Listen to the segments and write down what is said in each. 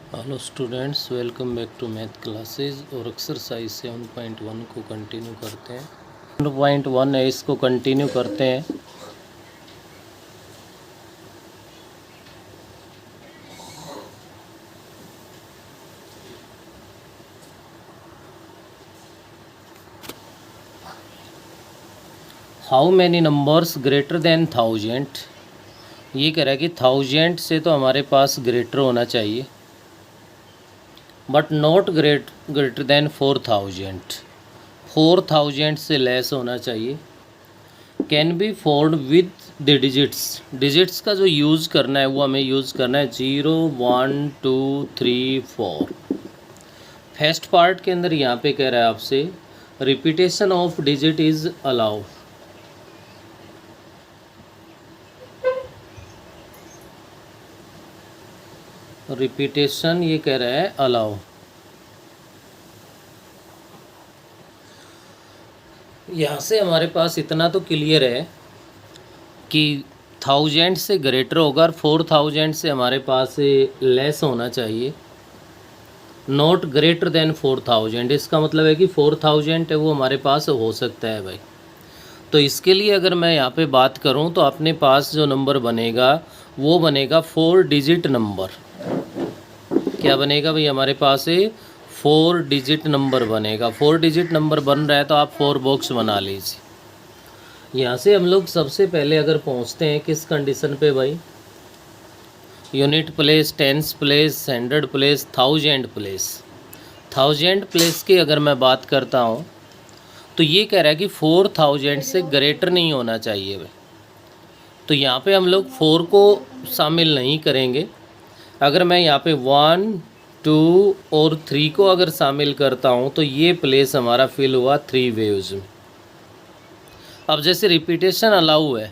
Hello students, welcome back to math classes. और exercise 7.1 को continue करते हैं। 7.1 है, इसको कंटिन्यू करते हैं। How many numbers greater than 1000। ये कह रहा है कि 1000 से तो हमारे पास ग्रेटर होना चाहिए, बट नॉट ग्रेटर देन 4000। 4000 से लेस होना चाहिए। Can be fold with the digits का जो यूज़ करना है वो हमें यूज़ करना है 0 1 2 3 4। फर्स्ट पार्ट के अंदर यहाँ पे कह रहा है आपसे repetition of digit is allow. Repetition ये कह रहा है अलाउ। यहाँ से हमारे पास इतना तो क्लियर है कि 1000 से ग्रेटर होगा और 4000 से हमारे पास लेस होना चाहिए, नॉट ग्रेटर देन 4000। इसका मतलब है कि 4000 है वो हमारे पास हो सकता है भाई। तो इसके लिए अगर मैं यहाँ पे बात करूँ तो अपने पास जो नंबर बनेगा वो बनेगा 4 डिजिट नंबर। क्या बनेगा भाई? हमारे पास 4 डिजिट नंबर बनेगा। 4 डिजिट नंबर बन रहा है तो आप 4 बॉक्स बना लीजिए। यहाँ से हम लोग सबसे पहले अगर पहुँचते हैं किस कंडीशन पे भाई? Unit place, tens place, hundred place, 1000 place. 1000 place की अगर मैं बात करता हूँ तो ये कह रहा है कि 4000 से ग्रेटर नहीं होना चाहिए भाई। तो यहाँ पे हम लोग 4 को शामिल नहीं करेंगे। अगर मैं यहाँ पे 1 2 और 3 को अगर शामिल करता हूँ तो ये प्लेस हमारा फिल हुआ 3 वेव्स में। अब जैसे रिपीटेशन अलाउ है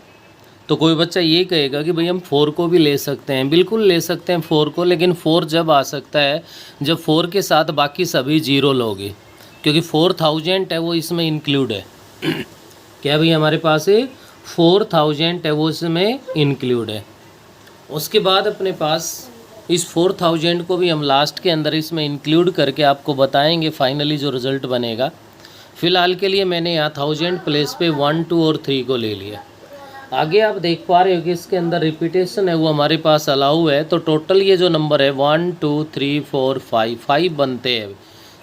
तो कोई बच्चा ये कहेगा कि भाई हम 4 को भी ले सकते हैं। बिल्कुल ले सकते हैं 4 को, लेकिन 4 जब आ सकता है जब 4 के साथ बाकी सभी जीरो लोगे, क्योंकि 4000 है वो इसमें इंक्लूड है। क्या भाई? हमारे पास 4000 है वो इसमें इंक्लूड है। उसके बाद अपने पास इस 4000 को भी हम लास्ट के अंदर इसमें इंक्लूड करके आपको बताएंगे फाइनली जो रिज़ल्ट बनेगा। फ़िलहाल के लिए मैंने यहाँ 1000 प्लेस पे 1 2 और 3 को ले लिया। आगे आप देख पा रहे हो कि इसके अंदर रिपीटेशन है वो हमारे पास अलाउ है। तो टोटल ये जो नंबर है 1 2 3 4 5 बनते हैं।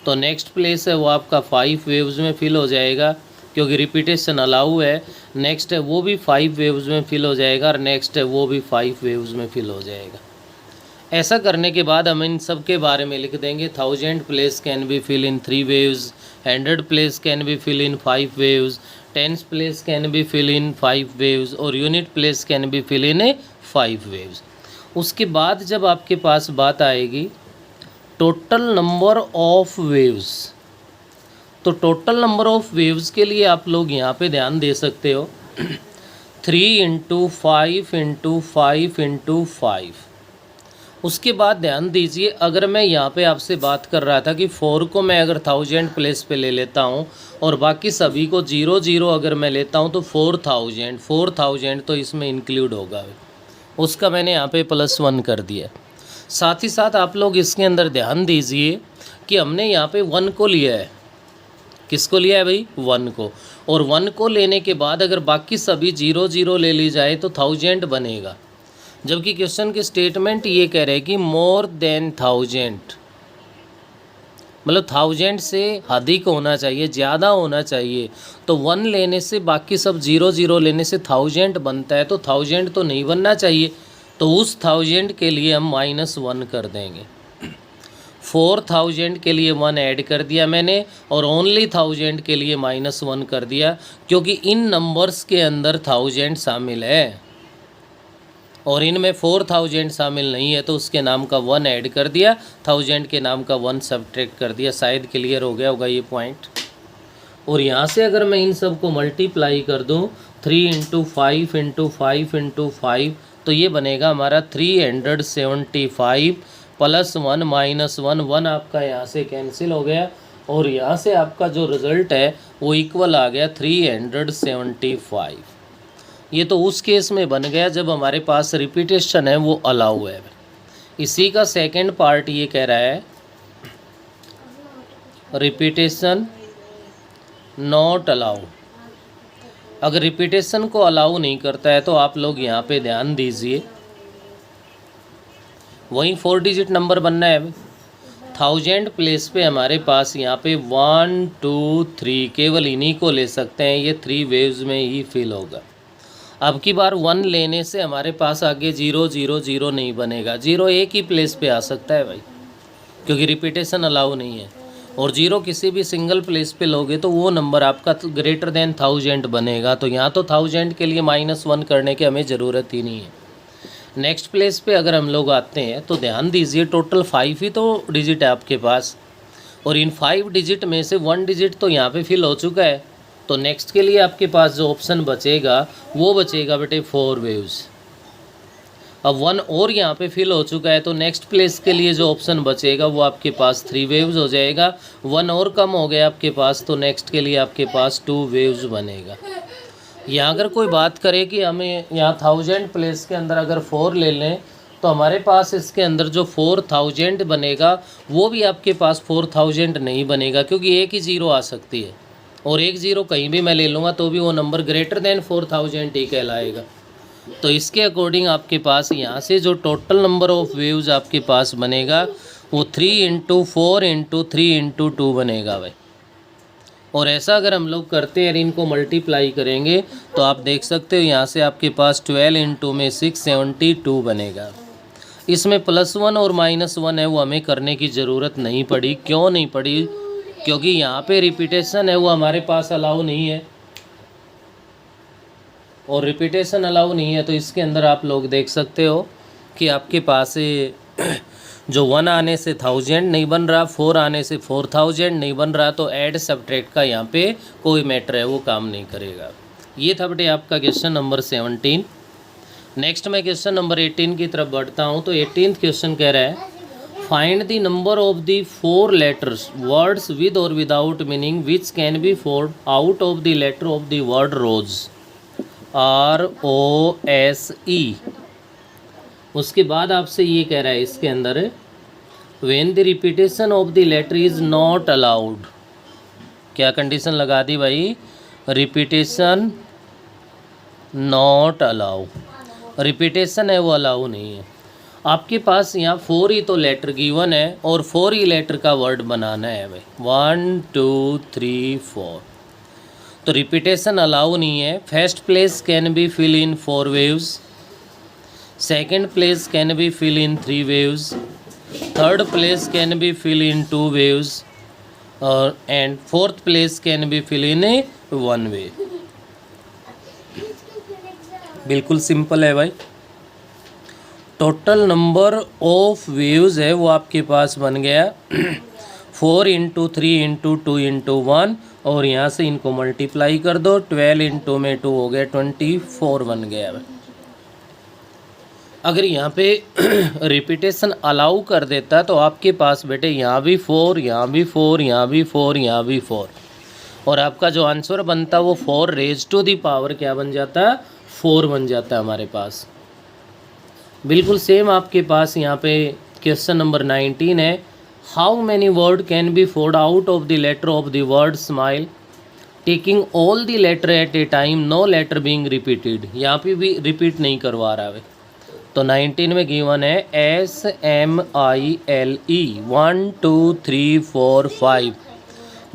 तो नेक्स्ट प्लेस है वो आपका 5 वेव्स में फिल हो जाएगा, क्योंकि रिपीटेशन अलाउ है। नेक्स्ट है वो भी 5 वेव्स में फिल हो जाएगा और नेक्स्ट है वो भी 5 वेव्स में फिल हो जाएगा। ऐसा करने के बाद हम इन सब के बारे में लिख देंगे 1000 place can be fill in 3 ways, 100 place can be fill in 5 ways, tens place can be fill in 5 ways और unit place can be fill in 5 ways. उसके बाद जब आपके पास बात आएगी टोटल नंबर ऑफ वेव्स, तो टोटल नंबर ऑफ वेव्स के लिए आप लोग यहाँ पे ध्यान दे सकते हो 3 × 5 × 5 × 5। उसके बाद ध्यान दीजिए, अगर मैं यहाँ पे आपसे बात कर रहा था कि 4 को मैं अगर 1000 प्लेस पे ले लेता हूँ और बाकी सभी को 0 0 अगर मैं लेता हूँ तो 4000 तो इसमें इंक्लूड होगा। उसका मैंने यहाँ पे +1 कर दिया। साथ ही साथ आप लोग इसके अंदर ध्यान दीजिए कि हमने यहाँ पे 1 को लिया है। किसको लिया है भाई? 1 को। और 1 को लेने के बाद अगर बाकी सभी 0 0 ले ली जाए तो 1000 बनेगा। जबकि क्वेश्चन की स्टेटमेंट ये कह रहे हैं कि मोर देन 1000, मतलब 1000 से अधिक होना चाहिए, ज़्यादा होना चाहिए। तो 1 लेने से बाकी सब 0 0 लेने से 1000 बनता है, तो 1000 तो नहीं बनना चाहिए। तो उस 1000 के लिए हम -1 कर देंगे। 4000 के लिए 1 ऐड कर दिया मैंने और ओनली 1000 के लिए -1 कर दिया, क्योंकि इन नंबर्स के अंदर 1000 शामिल है और इनमें 4000 शामिल नहीं है, तो उसके नाम का 1 ऐड कर दिया, 1000 के नाम का 1 सब्ट्रैक्ट कर दिया। शायद क्लियर हो गया होगा ये पॉइंट। और यहाँ से अगर मैं इन सब को मल्टीप्लाई कर दूँ 3 × 5 × 5 × 5, तो ये बनेगा हमारा 375 +1 -1, 1 आपका यहाँ से कैंसिल हो गया और यहाँ से आपका जो रिज़ल्ट है वो इक्वल आ गया 375। ये तो उस केस में बन गया जब हमारे पास रिपीटेशन है वो अलाउ है। इसी का सेकंड पार्ट ये कह रहा है रिपीटेशन नॉट अलाउ। अगर रिपीटेशन को अलाउ नहीं करता है तो आप लोग यहाँ पे ध्यान दीजिए, वहीं 4 डिजिट नंबर बनना है। 1000 प्लेस पे हमारे पास यहाँ पे 1 2 3 केवल इन्हीं को ले सकते हैं, ये 3 वेव्स में ही फिल होगा। अब की बार 1 लेने से हमारे पास आगे 0 0 0 नहीं बनेगा, 0 एक ही प्लेस पे आ सकता है भाई, क्योंकि रिपीटेशन अलाउ नहीं है। और 0 किसी भी सिंगल प्लेस पे लोगे तो वो नंबर आपका ग्रेटर देन 1000 बनेगा। तो यहाँ तो 1000 के लिए -1 करने की हमें ज़रूरत ही नहीं है। नेक्स्ट प्लेस पे अगर हम लोग आते हैं तो ध्यान दीजिए, टोटल 5 ही तो डिजिट है आपके पास, और इन 5 डिजिट में से 1 डिजिट तो यहाँ पे फिल हो चुका है। तो नेक्स्ट के लिए आपके पास जो ऑप्शन बचेगा वो बचेगा बेटे 4 वेव्स। अब 1 और यहाँ पे फिल हो चुका है, तो नेक्स्ट प्लेस के लिए जो ऑप्शन बचेगा वो आपके पास 3 वेव्स हो जाएगा। 1 और कम हो गया आपके पास, तो नेक्स्ट के लिए आपके पास 2 वेव्स बनेगा। यहाँ अगर कोई बात करे कि हमें यहाँ 1000 प्लेस के अंदर अगर 4 ले लें तो हमारे पास इसके अंदर जो 4000 बनेगा वो भी आपके पास 4000 नहीं बनेगा, क्योंकि एक ही 0 आ सकती है, और एक 0 कहीं भी मैं ले लूँगा तो भी वो नंबर ग्रेटर देन 4000 ही कहलाएगा। तो इसके अकॉर्डिंग आपके पास यहाँ से जो टोटल नंबर ऑफ वेव्स आपके पास बनेगा वो 3 × 4 × 3 × 2 बनेगा भाई। और ऐसा अगर हम लोग करते हैं, इनको मल्टीप्लाई करेंगे तो आप देख सकते हो यहाँ से आपके पास 12 × में 672 बनेगा। इसमें +1 और -1 है, वो हमें करने की ज़रूरत नहीं पड़ी। क्यों नहीं पड़ी? क्योंकि यहाँ पे रिपीटेशन है वो हमारे पास अलाउ नहीं है, और रिपीटेशन अलाउ नहीं है तो इसके अंदर आप लोग देख सकते हो कि आपके पास जो 1 आने से 1000 नहीं बन रहा, 4 आने से 4000 नहीं बन रहा, तो ऐड सब्ट्रैक्ट का यहाँ पे कोई मैटर है वो काम नहीं करेगा। ये था बेटे आपका क्वेश्चन नंबर 17। नेक्स्ट मैं क्वेश्चन नंबर 18 की तरफ बढ़ता हूँ। तो 18th क्वेश्चन कह रहा है find the number of the 4 letters words with और without meaning which can be formed out of the letter of the word rose, ROSE। उसके बाद आपसे ये कह रहा है इसके अंदर when the repetition of the letter is not allowed. क्या कंडीशन लगा दी भाई? रिपीटेशन नॉट अलाउ, रिपीटेशन है वो अलाउ नहीं है। आपके पास यहाँ 4 ही तो लेटर गिवन है और 4 ही लेटर का वर्ड बनाना है भाई, 1 2 3 4। तो रिपीटेशन अलाउ नहीं है। First place can be fill in 4 ways, second place can be fill in 3 ways, third place can be fill in 2 ways, और and fourth place can be fill in 1 way. बिल्कुल simple है भाई। Total number of ways है वो आपके पास बन गया 4 × 3 × 2 × 1, और यहाँ से इनको मल्टीप्लाई कर दो, 12 × में 2 हो गया 24 बन गया। अगर यहाँ पे रिपीटेशन अलाउ कर देता तो आपके पास बेटे यहाँ भी 4, यहाँ भी 4, यहाँ भी 4, यहाँ भी 4, और आपका जो आंसर बनता वो 4 रेज टू दी पावर क्या बन जाता? 4 बन जाता है हमारे पास। बिल्कुल सेम आपके पास यहाँ पे क्वेश्चन नंबर 19 है। How many word can be formed out of the letter of the word smile taking all the letter at a time, no letter being repeated. यहाँ पे भी रिपीट नहीं करवा रहा है। तो 19 में गिवन है SMILE 1 2 3 4 5।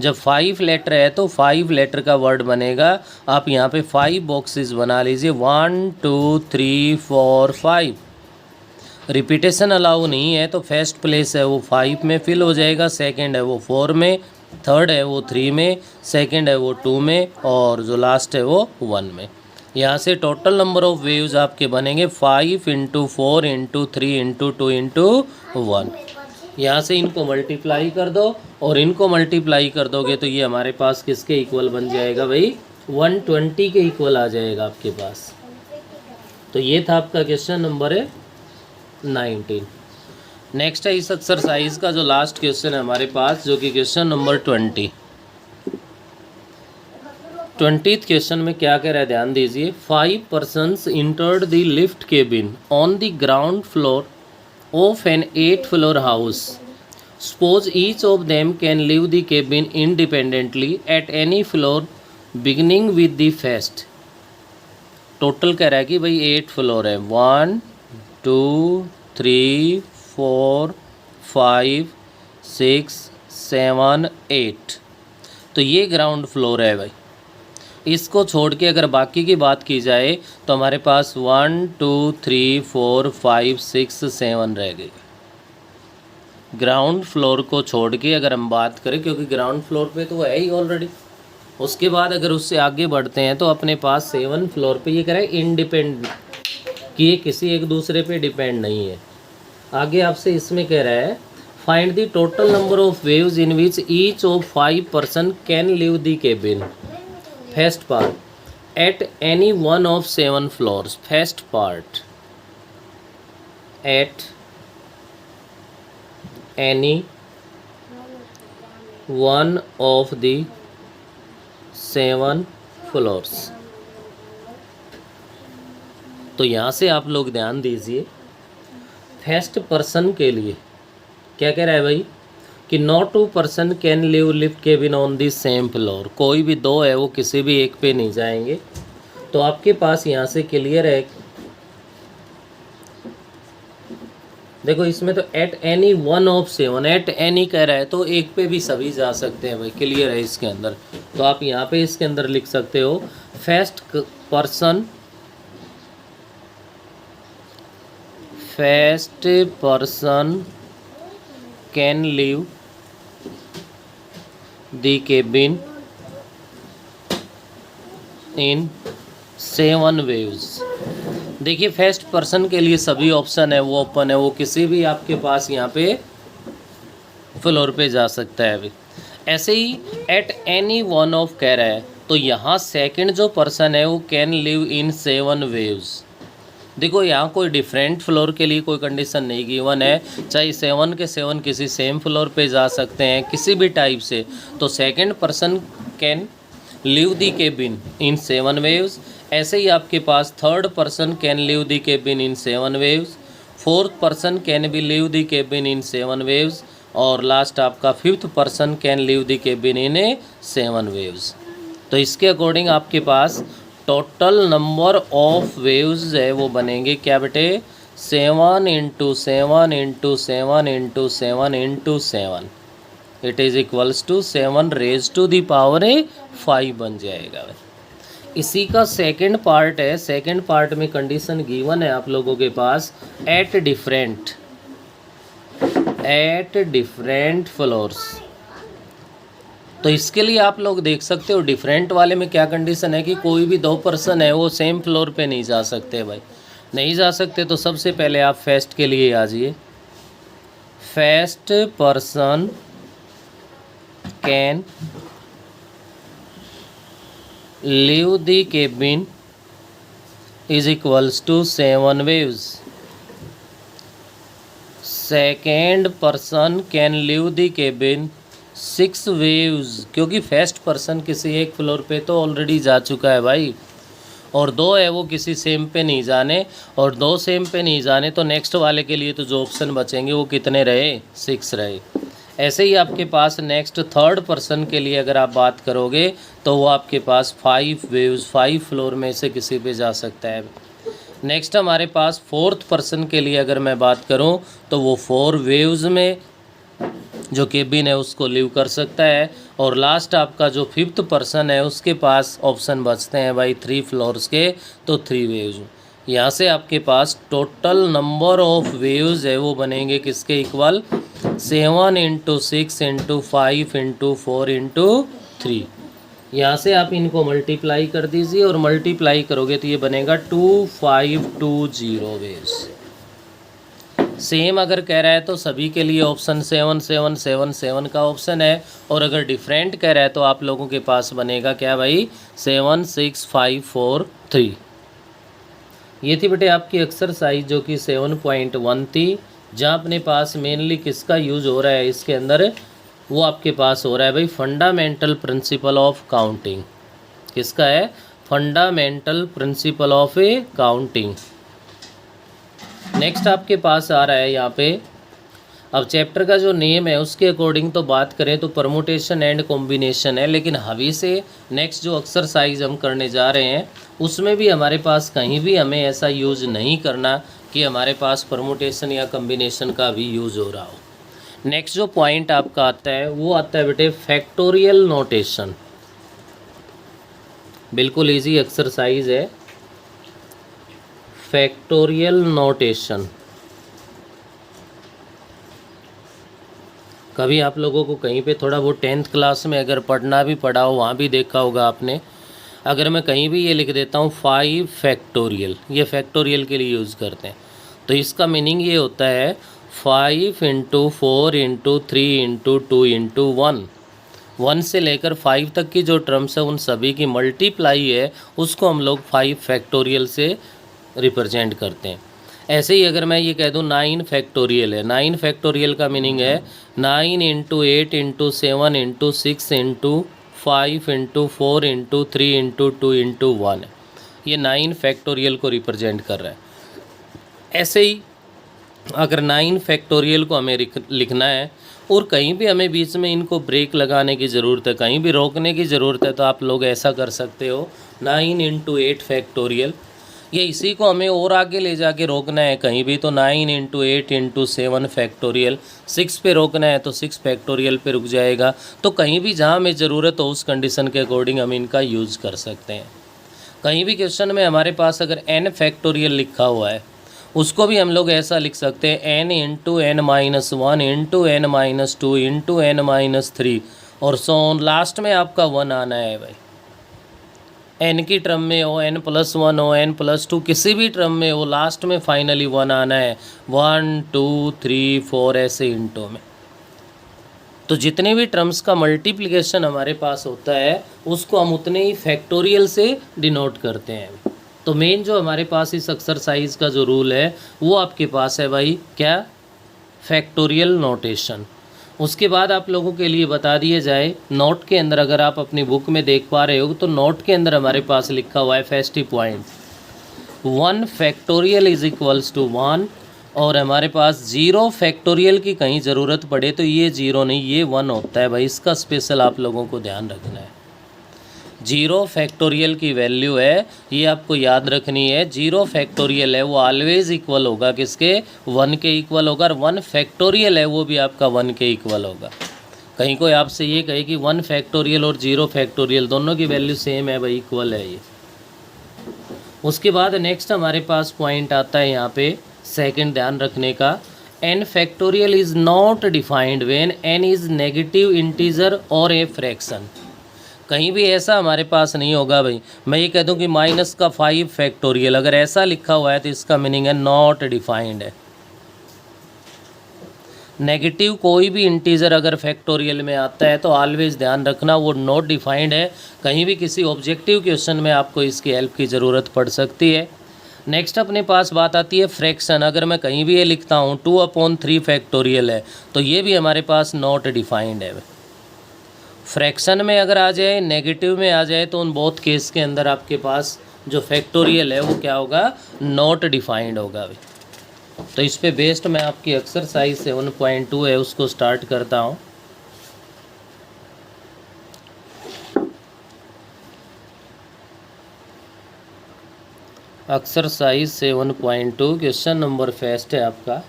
जब 5 लेटर है तो 5 लेटर का वर्ड बनेगा। आप यहाँ पे 5 बॉक्सेस बना लीजिए, 1 2 3 4 5। रिपीटेशन अलाउ नहीं है तो फर्स्ट प्लेस है वो 5 में फिल हो जाएगा, सेकंड है वो 4 में, थर्ड है वो 3 में, सेकंड है वो 2 में, और जो लास्ट है वो 1 में। यहाँ से टोटल नंबर ऑफ वेव्स आपके बनेंगे 5 × 4 × 3 × 2 × 1। यहाँ से इनको मल्टीप्लाई कर दो, और इनको मल्टीप्लाई कर दोगे तो ये हमारे पास किसके इक्वल बन जाएगा भाई? 120 के इक्वल आ जाएगा आपके पास। तो ये था आपका क्वेश्चन नंबर 19। नेक्स्ट है इस एक्सरसाइज का जो लास्ट क्वेश्चन है हमारे पास, जो कि क्वेश्चन नंबर 20। 20th क्वेश्चन में क्या कह रहा है ध्यान दीजिए। 5 persons entered the lift cabin on the ground floor of an 8-floor house. Suppose each of them can leave the cabin independently at any floor beginning with the first. Total कह रहा है कि भाई 8 फ्लोर है, 1 2 3 4 5 6 7 8, तो ये ground floor है भाई। इसको छोड़ के अगर बाकी की बात की जाए तो हमारे पास 1 2 3 4 5 6 7 रह गई। ग्राउंड फ्लोर को छोड़ के अगर हम बात करें, क्योंकि ग्राउंड फ्लोर पे तो है ही ऑलरेडी, उसके बाद अगर उससे आगे बढ़ते हैं तो अपने पास 7 फ्लोर पे ये कह रहा है इंडिपेंडेंट, कि ये किसी एक दूसरे पे डिपेंड नहीं है। आगे आपसे इसमें कह रहा है find the total number of waves in which each of 5 person can leave the cabin. First part at any one of 7 floors. First part at any one of the 7 floors. तो यहाँ से आप लोग ध्यान दीजिए, फर्स्ट पर्सन के लिए क्या कह रहा है भाई कि no 2 person can leave lift cabin on the same floor. कोई भी 2 है वो किसी भी एक पे नहीं जाएंगे। तो आपके पास यहाँ से क्लियर है, देखो इसमें तो at any one of 7, at any कह रहा है तो एक पे भी सभी जा सकते हैं भाई, क्लियर है इसके अंदर। तो आप यहाँ पे इसके अंदर लिख सकते हो first person can leave the cabin in 7 waves. देखिए फर्स्ट पर्सन के लिए सभी ऑप्शन है वो ओपन है, वो किसी भी आपके पास यहाँ पे फ्लोर पे जा सकता है अभी। ऐसे ही एट एनी वन ऑफ कह रहा है तो यहाँ सेकंड जो पर्सन है वो कैन लिव इन 7 वेव्स। देखो यहाँ कोई डिफरेंट फ्लोर के लिए कोई कंडीशन नहीं गिवन है, चाहे 7 के 7 किसी सेम फ्लोर पे जा सकते हैं किसी भी टाइप से। तो second person can leave the cabin in 7 ways. ऐसे ही आपके पास third person can leave the cabin in 7 ways, fourth person can be leave the cabin in 7 ways, और लास्ट आपका fifth person can leave the cabin in 7 ways. तो इसके according आपके पास टोटल नंबर ऑफ वेव्स है वो बनेंगे क्या बेटे 7 × 7 × 7 × 7 × 7, it is equals to 7 raise to the power 5 बन जाएगा। इसी का सेकंड पार्ट है, सेकंड पार्ट में कंडीशन गिवन है आप लोगों के पास एट डिफरेंट फ्लोर्स। तो इसके लिए आप लोग देख सकते हो डिफरेंट वाले में क्या कंडीशन है कि कोई भी 2 पर्सन है वो सेम फ्लोर पे नहीं जा सकते भाई, नहीं जा सकते। तो सबसे पहले आप फर्स्ट के लिए आ जाइए, first person can leave the cabin is equals to 7 ways. Second person can leave the cabin 6 ways, क्योंकि फर्स्ट पर्सन किसी एक फ्लोर पे तो ऑलरेडी जा चुका है भाई, और 2 है वो किसी सेम पे नहीं जाने, और 2 सेम पे नहीं जाने तो नेक्स्ट वाले के लिए तो जो ऑप्शन बचेंगे वो कितने रहे 6 रहे। ऐसे ही आपके पास नेक्स्ट थर्ड पर्सन के लिए अगर आप बात करोगे तो वो आपके पास 5 वेव्स 5 फ्लोर में से किसी पे जा सकता है। नेक्स्ट हमारे पास फोर्थ पर्सन के लिए अगर मैं बात करूं तो वो 4 वेव्स में जो केबिन है उसको लीव कर सकता है, और लास्ट आपका जो फिफ्थ पर्सन है उसके पास ऑप्शन बचते हैं भाई 3 फ्लोर्स के, तो 3 वेव्स। यहाँ से आपके पास टोटल नंबर ऑफ वेव्स है वो बनेंगे किसके इक्वल 7 × 6 × 5 × 4 × 3। यहाँ से आप इनको मल्टीप्लाई कर दीजिए, और मल्टीप्लाई करोगे तो ये बनेगा 2520 वेव्स। सेम अगर कह रहा है तो सभी के लिए ऑप्शन 7 7 7 7 का ऑप्शन है, और अगर डिफरेंट कह रहा है तो आप लोगों के पास बनेगा क्या भाई 7 6 5 4 3। ये थी बेटे आपकी एक्सरसाइज जो कि 7.1 थी, जहाँ अपने पास मेनली किसका यूज हो रहा है इसके अंदर, वो आपके पास हो रहा है भाई फंडामेंटल प्रिंसिपल ऑफ काउंटिंग। किसका है fundamental principle of counting. Next आपके पास आ रहा है यहाँ पे, अब चैप्टर का जो नेम है उसके अकॉर्डिंग तो बात करें तो परमुटेशन एंड कॉम्बिनेशन है, लेकिन अभी से नेक्स्ट जो एक्सरसाइज हम करने जा रहे हैं उसमें भी हमारे पास कहीं भी हमें ऐसा यूज़ नहीं करना कि हमारे पास परमुटेशन या कॉम्बिनेशन का भी यूज़ हो रहा हो। नेक्स्ट जो पॉइंट आपका आता है वो आता है बेटे फैक्टोरियल नोटेशन। बिल्कुल ईजी एक्सरसाइज है, फैक्टोरियल नोटेशन। कभी आप लोगों को कहीं पे थोड़ा वो 10th क्लास में अगर पढ़ना भी पड़ा हो वहाँ भी देखा होगा आपने। अगर मैं कहीं भी ये लिख देता हूँ 5 फैक्टोरियल, ये फैक्टोरियल के लिए यूज़ करते हैं, तो इसका मीनिंग ये होता है 5 इंटू 4 इंटू 3 इंटू 2 इंटू 1। 1 से लेकर 5 तक की जो टर्म्स है उन सभी की मल्टीप्लाई है, उसको हम लोग 5 फैक्टोरियल से रिप्रेजेंट करते हैं। ऐसे ही अगर मैं ये कह दूँ 9 फैक्टोरियल है, 9 फैक्टोरियल का मीनिंग है 9 into 8 into 7 into 6 into 5 into 4 into 3 into 2 into 1। ये 9 फैक्टोरियल को रिप्रेजेंट कर रहा है। ऐसे ही अगर 9 फैक्टोरियल को हमें लिखना है और कहीं भी हमें बीच में इनको ब्रेक लगाने की ज़रूरत है, कहीं भी रोकने की ज़रूरत है, तो आप लोग ऐसा कर सकते हो 9 इंटू 8 फैक्टोरियल। ये इसी को हमें और आगे ले जाके रोकना है कहीं भी, तो 9 इंटू 8 इंटू 7 फैक्टोरियल। 6 पे रोकना है तो 6 फैक्टोरियल पे रुक जाएगा। तो कहीं भी जहाँ हमें ज़रूरत हो उस कंडीशन के अकॉर्डिंग हम इनका यूज़ कर सकते हैं। कहीं भी क्वेश्चन में हमारे पास अगर n फैक्टोरियल लिखा हुआ है उसको भी हम लोग ऐसा लिख सकते हैं n into n minus 1 into n minus 2 into n minus 3 और सो ऑन। लास्ट में आपका 1 आना है भाई, n की टर्म में हो, n प्लस 1 हो, n प्लस 2 किसी भी टर्म में हो, लास्ट में फाइनली 1 आना है। 1 2 3 4 ऐसे इंटो में। तो जितने भी टर्म्स का मल्टीप्लिकेशन हमारे पास होता है उसको हम उतने ही फैक्टोरियल से डिनोट करते हैं। तो मेन जो हमारे पास इस एक्सरसाइज का जो रूल है वो आपके पास है भाई, क्या? Factorial notation. उसके बाद आप लोगों के लिए बता दिया जाए, नोट के अंदर अगर आप अपनी बुक में देख पा रहे हो तो नोट के अंदर हमारे पास लिखा हुआ है first point 1 factorial is equals to 1, और हमारे पास 0 फैक्टोरियल की कहीं ज़रूरत पड़े तो ये 0 नहीं, ये 1 होता है भाई। इसका स्पेशल आप लोगों को ध्यान रखना है। 0 फैक्टोरियल की वैल्यू है, ये आपको याद रखनी है। 0 फैक्टोरियल है वो ऑलवेज इक्वल होगा किसके? 1 के इक्वल होगा। और 1 फैक्टोरियल है वो भी आपका 1 के इक्वल होगा। कहीं कोई आपसे ये कहे कि 1 फैक्टोरियल और 0 फैक्टोरियल दोनों की वैल्यू सेम है भाई, इक्वल है ये। उसके बाद नेक्स्ट हमारे पास पॉइंट आता है यहाँ पे सेकंड ध्यान रखने का, n factorial is not defined when n is negative integer और ए फ्रैक्शन। कहीं भी ऐसा हमारे पास नहीं होगा भाई, मैं ये कह दूं कि माइनस का 5 फैक्टोरियल अगर ऐसा लिखा हुआ है तो इसका मीनिंग है नॉट डिफाइंड है। नेगेटिव कोई भी इंटीजर अगर फैक्टोरियल में आता है तो ऑलवेज ध्यान रखना वो नॉट डिफाइंड है। कहीं भी किसी ऑब्जेक्टिव क्वेश्चन में आपको इसकी हेल्प की ज़रूरत पड़ सकती है। नेक्स्ट अपने पास बात आती है फ्रैक्शन। अगर मैं कहीं भी ये लिखता हूँ 2/3 फैक्टोरियल है तो ये भी हमारे पास नॉट डिफाइंड है। फ्रैक्शन में अगर आ जाए, नेगेटिव में आ जाए, तो उन बोथ केस के अंदर आपके पास जो फैक्टोरियल है वो क्या होगा? नॉट डिफाइंड होगा भाई। तो इस पे बेस्ड मैं आपकी एक्सरसाइज 7.2 है उसको स्टार्ट करता हूँ। एक्सरसाइज 7.2 क्वेश्चन नंबर फर्स्ट है आपका।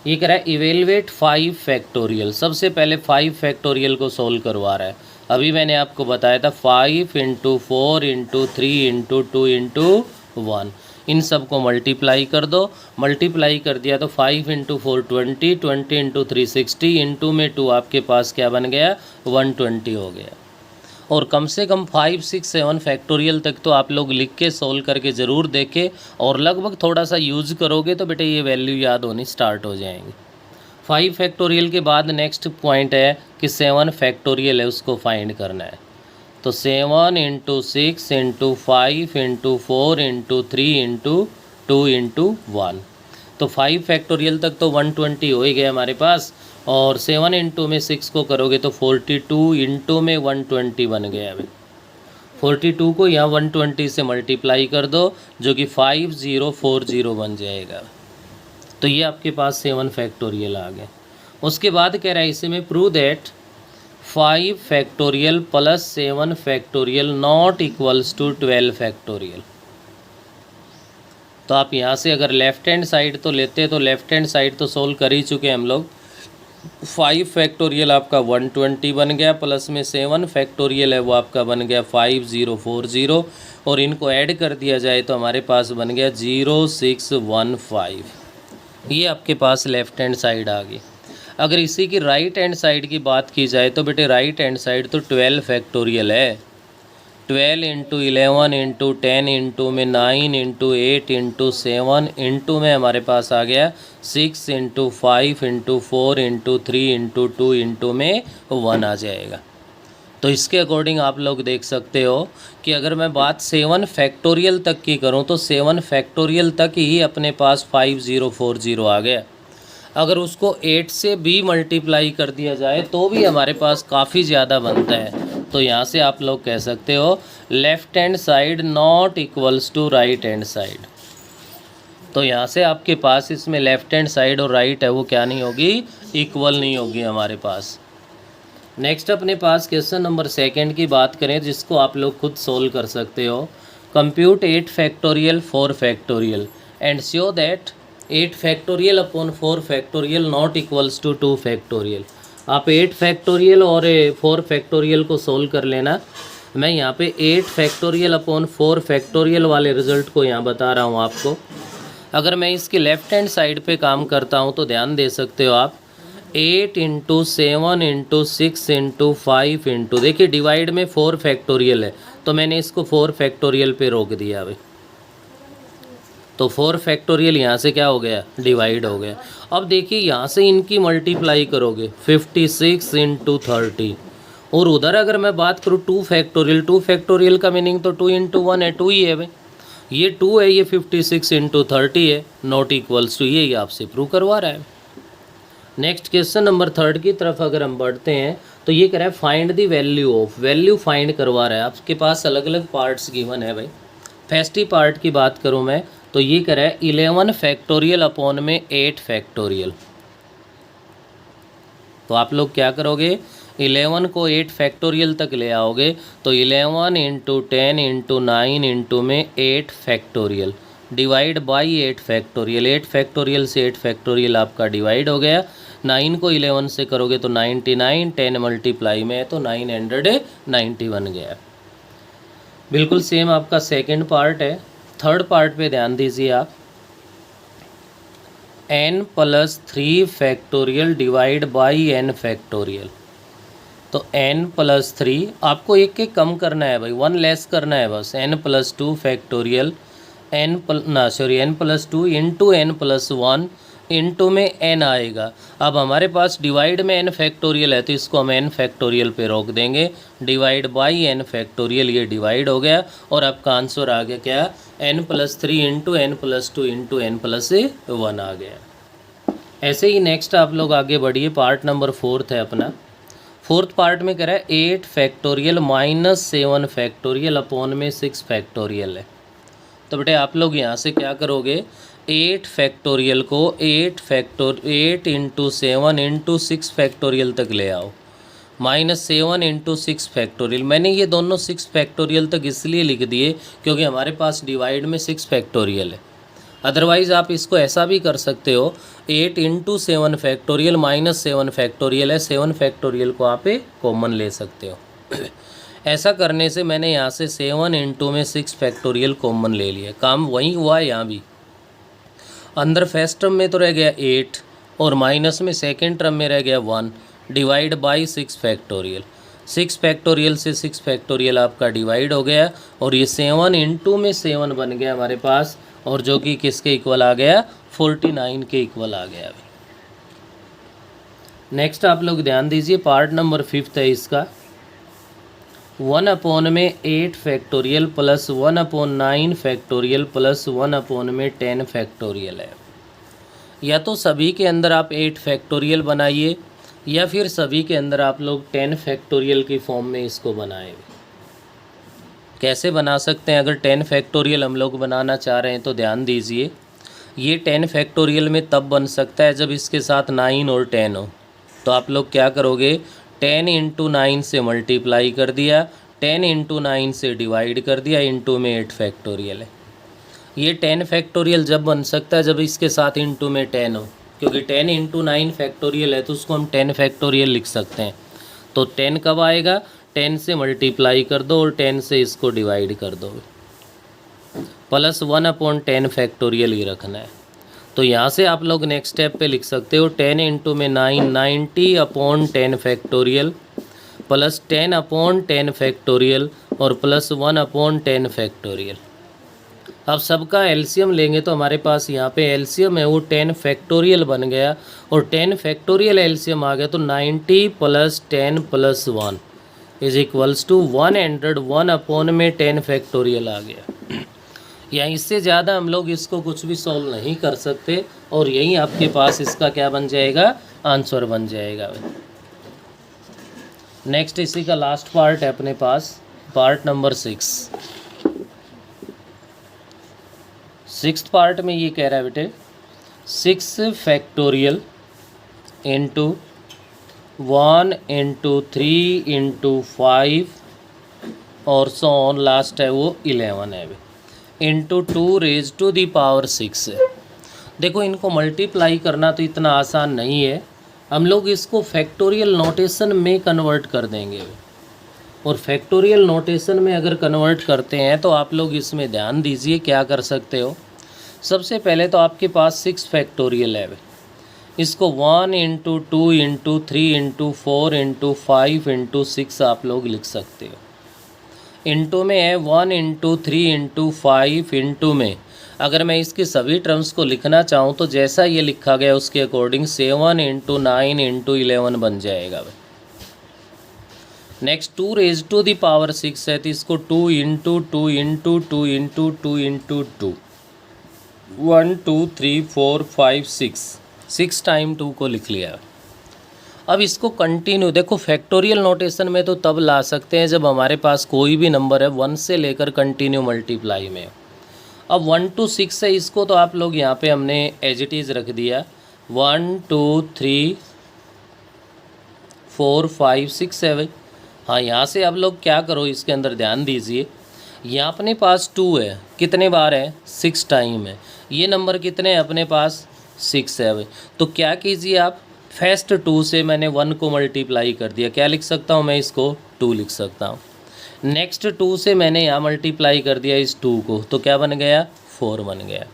ये कह रहा है इवेलुएट 5 फैक्टोरियल। सबसे पहले 5 फैक्टोरियल को सोल्व करवा रहा है। अभी मैंने आपको बताया था 5 इंटू 4 इंटू 3 इंटू 2 इंटू 1। इन सब को मल्टीप्लाई कर दो। मल्टीप्लाई कर दिया तो 5 इंटू 4 20, 20 इंटू 3 60, इंटू में 2 आपके पास क्या बन गया? 120 हो गया। और कम से कम 5 6 7 फैक्टोरियल तक तो आप लोग लिख के सोल्व करके ज़रूर देखें, और लगभग थोड़ा सा यूज़ करोगे तो बेटे ये वैल्यू याद होनी स्टार्ट हो जाएंगी। 5 फैक्टोरियल के बाद नेक्स्ट पॉइंट है कि 7 फैक्टोरियल है उसको फाइंड करना है। तो 7 into 6 into 5 into 4 into 3 into 2 into 1। तो 5 फैक्टोरियल तक तो 120 हो ही गया हमारे पास, और 7 इंटू में 6 को करोगे तो 42 इंटू में 120 बन गया अभी। 42 को यहाँ 120 से मल्टीप्लाई कर दो जो कि 5040 बन जाएगा। तो ये आपके पास 7 फैक्टोरियल आ गए। उसके बाद कह रहा है इसे में prove that 5 factorial plus 7 factorial not equals to 12 factorial. तो आप यहाँ से अगर लेफ्ट हैंड साइड तो लेते तो लेफ्ट हैंड साइड तो सोल्व कर ही चुके हम लोग। 5 फैक्टोरियल आपका 120 बन गया, प्लस में 7 फैक्टोरियल है वो आपका बन गया 5040, और इनको ऐड कर दिया जाए तो हमारे पास बन गया 0615। ये आपके पास लेफ़्ट हैंड साइड आ गई। अगर इसी की राइट हैंड साइड की बात की जाए तो बेटे राइट हैंड साइड तो 12 फैक्टोरियल है। 12 इंटू 11 इंटू 10 इंटू में 9 इंटू 8 इंटू 7 इंटू में हमारे पास आ गया 6 into 5 into 4 into 3 into 2 into में 1 आ जाएगा। तो इसके अकॉर्डिंग आप लोग देख सकते हो कि अगर मैं बात 7 फैक्टोरियल तक की करूं तो 7 फैक्टोरियल तक ही अपने पास 5040 आ गया। अगर उसको 8 से भी मल्टीप्लाई कर दिया जाए तो भी हमारे पास काफ़ी ज़्यादा बनता है। तो यहाँ से आप लोग कह सकते हो left hand side not equals to right hand side. तो यहाँ से आपके पास इसमें लेफ़्ट हैंड साइड और राइट है वो क्या नहीं होगी, इक्वल नहीं होगी हमारे पास। नेक्स्ट अपने पास क्वेश्चन नंबर 2 की बात करें जिसको आप लोग खुद सोल्व कर सकते हो। Compute 8 factorial 4 factorial and show that 8 factorial upon 4 factorial not equals to 2 factorial. आप 8 फैक्टोरियल और 4 फैक्टोरियल को सोल्व कर लेना। मैं यहाँ पे 8 फैक्टोरियल अपॉन 4 फैक्टोरियल वाले रिज़ल्ट को यहाँ बता रहा हूँ आपको। अगर मैं इसके लेफ़्ट हैंड साइड पे काम करता हूँ तो ध्यान दे सकते हो आप 8 इंटू 7 इंटू 6 इंटू 5 इंटू, देखिए डिवाइड में 4 फैक्टोरियल है तो मैंने इसको 4 फैक्टोरियल पे रोक दिया भाई। तो 4 फैक्टोरियल यहाँ से क्या हो गया, डिवाइड हो गया। अब देखिए यहाँ से इनकी मल्टीप्लाई करोगे 56 इंटू 30, और उधर अगर मैं बात करूँ 2 फैक्टोरियल, 2 फैक्टोरियल का मीनिंग तो 2 इंटू 1 है, 2 ही है भाई। ये 2 है, ये 56 इंटू 30 है, नॉट इक्वल्स टू, ये आपसे प्रूव करवा रहा है। नेक्स्ट क्वेश्चन नंबर 3 की तरफ अगर हम बढ़ते हैं तो ये कह रहा है find the value of, value find करवा रहा है। आपके पास अलग अलग पार्ट्स गिवन है भाई। फर्स्ट पार्ट की बात करूं मैं तो ये कह रहा है 11 फैक्टोरियल अपॉन में 8 फैक्टोरियल। तो आप लोग क्या करोगे, 11 को 8 फैक्टोरियल तक ले आओगे तो 11 इंटू 10 इंटू 9 इंटू में 8 factorial divide by 8 factorial. 8 factorial से 8 फैक्टोरियल आपका डिवाइड हो गया। 9 को 11 से करोगे तो 99, 10 मल्टीप्लाई में है तो 990 बन गया। बिल्कुल सेम आपका सेकंड पार्ट है। थर्ड पार्ट पे ध्यान दीजिए आप, n plus 3 factorial divide by n factorial. तो n प्लस 3 आपको एक एक कम करना है भाई, 1 लेस करना है बस। n plus 2 factorial n plus 2 into n plus 1 into में n आएगा। अब हमारे पास डिवाइड में n फैक्टोरियल है तो इसको हम n फैक्टोरियल पे रोक देंगे, डिवाइड बाई n फैक्टोरियल, ये डिवाइड हो गया और आपका आंसर आ गया क्या, n plus 3 into n plus 2 into n plus 1 आ गया। ऐसे ही नेक्स्ट आप लोग आगे बढ़िए, पार्ट नंबर 4 है अपना। 4th पार्ट में कह रहा है 8 फैक्टोरियल माइनस 7 फैक्टोरियल अपॉन में 6 फैक्टोरियल है। तो बेटे आप लोग यहाँ से क्या करोगे, 8 फैक्टोरियल को 8 इंटू 7 इंटू 6 फैक्टोरियल तक ले आओ, माइनस 7 इंटू 6 फैक्टोरियल। मैंने ये दोनों 6 फैक्टोरियल तक इसलिए लिख दिए क्योंकि हमारे पास डिवाइड में 6 फैक्टोरियल है। अदरवाइज़ आप इसको ऐसा भी कर सकते हो, 8 इंटू 7 फैक्टोरियल माइनस 7 फैक्टोरियल है, 7 फैक्टोरियल को आप कॉमन ले सकते हो। ऐसा करने से मैंने यहाँ से 7 इंटू में 6 फैक्टोरियल कॉमन ले लिया, काम वही हुआ है यहाँ भी। अंदर फर्स्ट टर्म में तो रह गया 8 और माइनस में सेकेंड टर्म में रह गया 1, डिवाइड बाई 6 फैक्टोरियल। 6 फैक्टोरियल से 6 फैक्टोरियल आपका डिवाइड हो गया और ये 7 इंटू में 7 बन गया हमारे पास, और जो कि किसके इक्वल आ गया, 49 के इक्वल आ गया। नेक्स्ट आप लोग ध्यान दीजिए, पार्ट नंबर 5 है इसका। 1 अपॉन में 8 factorial plus 1 upon 9 factorial plus 1 upon में 10 फैक्टोरियल है। या तो सभी के अंदर आप 8 फैक्टोरियल बनाइए या फिर सभी के अंदर आप लोग 10 फैक्टोरियल की फॉर्म में इसको बनाएं। कैसे बना सकते हैं? अगर 10 फैक्टोरियल हम लोग बनाना चाह रहे हैं तो ध्यान दीजिए, ये 10 फैक्टोरियल में तब बन सकता है जब इसके साथ 9 और 10 हो। तो आप लोग क्या करोगे, 10 इंटू 9 से मल्टीप्लाई कर दिया, 10 इंटू 9 से डिवाइड कर दिया, इंटू में 8 फैक्टोरियल है। ये 10 फैक्टोरियल जब बन सकता है जब इसके साथ इंटू में 10 हो, क्योंकि 10 इंटू 9 फैक्टोरियल है तो उसको हम 10 फैक्टोरियल लिख सकते हैं। तो 10 कब आएगा, 10 से मल्टीप्लाई कर दो और 10 से इसको डिवाइड कर दो, प्लस 1/10 फैक्टोरियल ही रखना है। तो यहाँ से आप लोग नेक्स्ट स्टेप पे लिख सकते हो 10 इंटू में 9, 90/10 फैक्टोरियल, प्लस 10/10 फैक्टोरियल और प्लस 1/10 फैक्टोरियल। अब सबका एलसीएम लेंगे तो हमारे पास यहाँ पे एलसीएम है वो 10 फैक्टोरियल बन गया, और 10 फैक्टोरियल एलसीएम आ गया तो 90 plus 10 plus 1 is equals to 101/10 factorial आ गया। या इससे ज़्यादा हम लोग इसको कुछ भी सॉल्व नहीं कर सकते, और यही आपके पास इसका क्या बन जाएगा, आंसर बन जाएगा। नेक्स्ट इसी का लास्ट पार्ट है अपने पास, पार्ट नंबर 6। सिक्स्थ पार्ट में ये कह रहा है बेटे 6 फैक्टोरियल इंटू 1 इंटू 3 इंटू 5 और सो ऑन, लास्ट है वो 11 है into 2 raise to the power 6 है। देखो इनको मल्टीप्लाई करना तो इतना आसान नहीं है, हम लोग इसको फैक्टोरियल नोटेशन में कन्वर्ट कर देंगे। और फैक्टोरियल नोटेशन में अगर कन्वर्ट करते हैं तो आप लोग इसमें ध्यान दीजिए क्या कर सकते हो। सबसे पहले तो आपके पास 6 फैक्टोरियल है, इसको 1 into 2 into 3 into 4 into 5 into 6 आप लोग लिख सकते हो। इंटू में है 1 इंटू 3 इंटू 5 इंटू में अगर मैं इसके सभी टर्म्स को लिखना चाहूँ तो जैसा ये लिखा गया उसके अकॉर्डिंग 7 इंटू 9 इंटू 11 बन जाएगा। Next 2 raise to the power 6 है तो इसको 2 into 2 into 2 into 2 into 2 1 2 3 4 5 6 time 2 को लिख लिया। अब इसको कंटिन्यू देखो, फैक्टोरियल नोटेशन में तो तब ला सकते हैं जब हमारे पास कोई भी नंबर है 1 से लेकर कंटिन्यू मल्टीप्लाई में। अब 1 to 6 है, इसको तो आप लोग यहाँ पे हमने एज इट इज़ रख दिया 1 2 3 4 5 6 है भाई। हाँ, यहाँ से आप लोग क्या करो, इसके अंदर ध्यान दीजिए, यहाँ अपने पास 2 है, कितने बार है 6 टाइम है, ये नंबर कितने हैं अपने पास 6 है भाई। तो क्या कीजिए आप, फर्स्ट 2 से मैंने 1 को मल्टीप्लाई कर दिया, क्या लिख सकता हूँ मैं इसको 2 लिख सकता हूँ। नेक्स्ट 2 से मैंने यहाँ मल्टीप्लाई कर दिया इस 2 को, तो क्या बन गया 4 बन गया।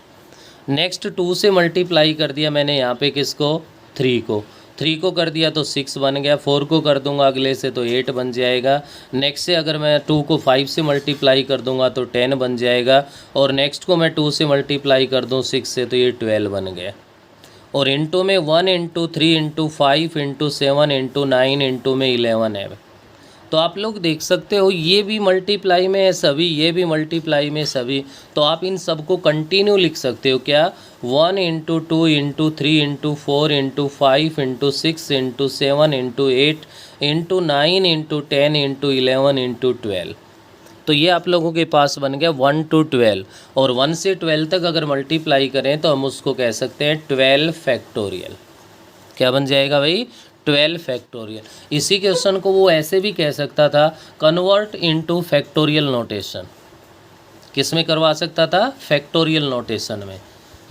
नेक्स्ट 2 से मल्टीप्लाई कर दिया मैंने यहाँ पे किसको 3 को कर दिया तो 6 बन गया। 4 को कर दूंगा अगले से तो 8 बन जाएगा। नेक्स्ट से अगर मैं 2 को 5 से मल्टीप्लाई कर दूंगा तो 10 बन जाएगा, और नेक्स्ट को मैं 2 से मल्टीप्लाई कर दूं 6 से तो ये 12 बन गया। और इंटू में 1 into 3 into 5 into 7 into 9 into में 11 है। तो आप लोग देख सकते हो ये भी मल्टीप्लाई में है सभी, ये भी मल्टीप्लाई में सभी, तो आप इन सब को कंटिन्यू लिख सकते हो क्या 1 into 2 into 3 into 4 into 5 into 6 into 7 into 8 into 9 into 10 into 11 into 12। तो ये आप लोगों के पास बन गया 1 to 12, और 1 से 12 तक अगर मल्टीप्लाई करें तो हम उसको कह सकते हैं 12 फैक्टोरियल। क्या बन जाएगा भाई 12 फैक्टोरियल। इसी क्वेश्चन को वो ऐसे भी कह सकता था, कन्वर्ट इनटू फैक्टोरियल नोटेशन। किस में करवा सकता था, फैक्टोरियल नोटेशन में।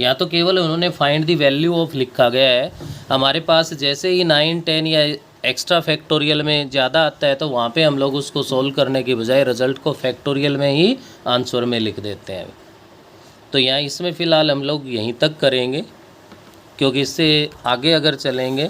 या तो केवल उन्होंने फाइंड दी वैल्यू ऑफ लिखा गया है, हमारे पास जैसे ही 9 10 या एक्स्ट्रा फैक्टोरियल में ज़्यादा आता है तो वहाँ पे हम लोग उसको सोल्व करने की बजाय रिजल्ट को फैक्टोरियल में ही आंसर में लिख देते हैं। तो यहाँ इसमें फ़िलहाल हम लोग यहीं तक करेंगे, क्योंकि इससे आगे अगर चलेंगे